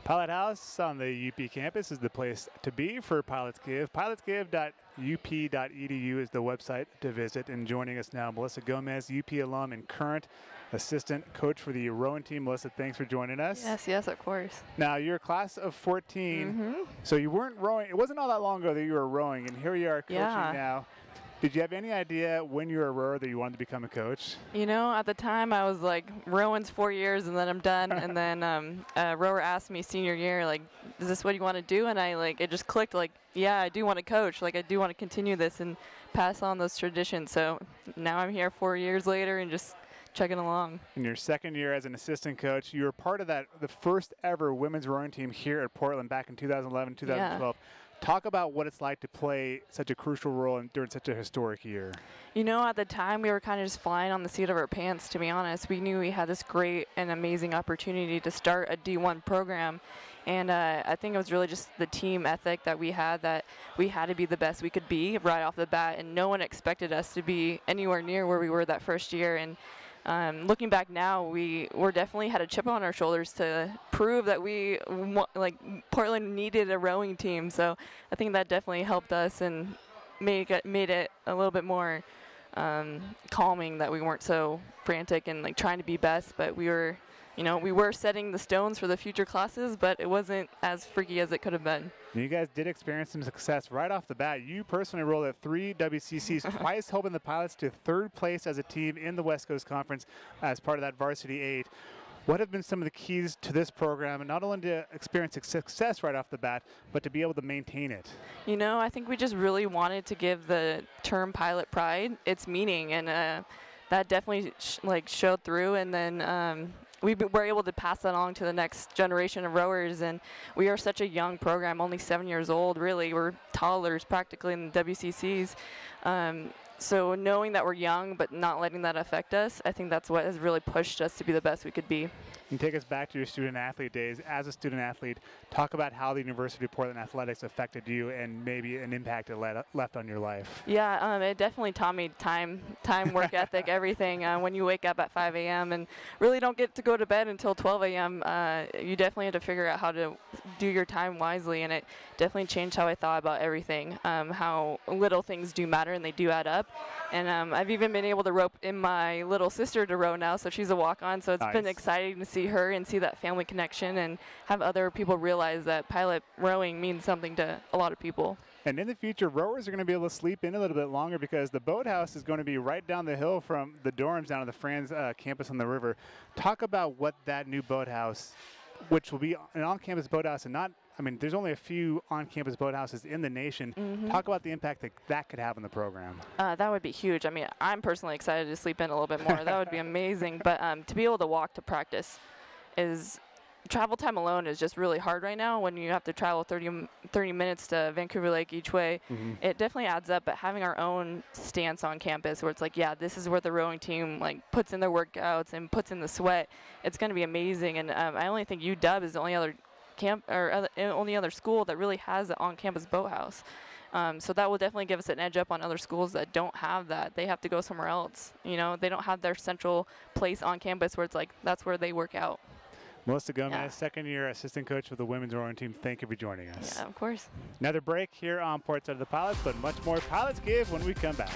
Pilot House on the UP campus is the place to be for Pilots Give. pilotsgive.up.edu is the website to visit. And joining us now, Melissa Gomez, UP alum and current assistant coach for the rowing team. Melissa, thanks for joining us. Yes, of course. Now, you're a class of 14, so you weren't rowing. It wasn't all that long ago that you were rowing, and here you are coaching now. Did you have any idea when you were a rower that you wanted to become a coach? You know, at the time I was like, rowing's 4 years and then I'm done. And then a rower asked me senior year, like, is this what you want to do? And it just clicked, like, yeah, I do want to coach. Like, I do want to continue this and pass on those traditions. So now I'm here 4 years later and just chugging along. In your second year as an assistant coach, you were part of the first ever women's rowing team here at Portland back in 2011, 2012. Yeah. Talk about what it's like to play such a crucial role during such a historic year. You know, at the time, we were kind of just flying on the seat of our pants, to be honest. We knew we had this great and amazing opportunity to start a D1 program. And I think it was really just the team ethic that we had to be the best we could be right off the bat. And no one expected us to be anywhere near where we were that first year. And looking back now, we definitely had a chip on our shoulders to prove that Portland needed a rowing team. So I think that definitely helped us and made it a little bit more calming that we weren't so frantic and like trying to be best, but we were setting the stones for the future classes, but it wasn't as freaky as it could have been. You guys did experience some success right off the bat. You personally rolled at 3 WCCs, twice helping the Pilots to 3rd place as a team in the West Coast Conference as part of that Varsity 8. What have been some of the keys to this program, and not only to experience success right off the bat, but to be able to maintain it? You know, I think we just really wanted to give the term pilot pride its meaning, and that definitely showed through. And then we were able to pass that on to the next generation of rowers, and we are such a young program, only 7 years old, really. We're toddlers practically in the WCCs. So knowing that we're young but not letting that affect us, I think that's what has really pushed us to be the best we could be. And take us back to your student-athlete days. As a student-athlete, talk about how the University of Portland athletics affected you and maybe an impact it left on your life. Yeah, it definitely taught me time, work ethic, everything. When you wake up at 5 a.m. and really don't get to go to bed until 12 a.m., you definitely have to figure out how to do your time wisely, and it definitely changed how I thought about everything, how little things do matter and they do add up. And I've even been able to rope in my little sister to row now, so she's a walk-on, so it's been exciting to see her and see that family connection and have other people realize that pilot rowing means something to a lot of people. And in the future, rowers are going to be able to sleep in a little bit longer because the boathouse is going to be right down the hill from the dorms down to the Franz campus on the river. Talk about what that new boathouse, which will be an on-campus boathouse and not, I mean, there's only a few on-campus boathouses in the nation. Talk about the impact that could have on the program. That would be huge. I mean, I'm personally excited to sleep in a little bit more. That would be amazing. But to be able to walk to practice travel time alone is just really hard right now when you have to travel 30 minutes to Vancouver Lake each way. It definitely adds up, but having our own stance on campus where it's like, yeah, this is where the rowing team puts in their workouts and puts in the sweat, it's going to be amazing. And I only think UW is the only other only other school that really has an on-campus boathouse. So that will definitely give us an edge up on other schools that don't have that. They have to go somewhere else. You know, they don't have their central place on campus where it's like that's where they work out. Melissa Gomez, second-year assistant coach for the women's rowing team. Thank you for joining us. Yeah, of course. Another break here on Port Side of the Pilots, but much more Pilots Give when we come back.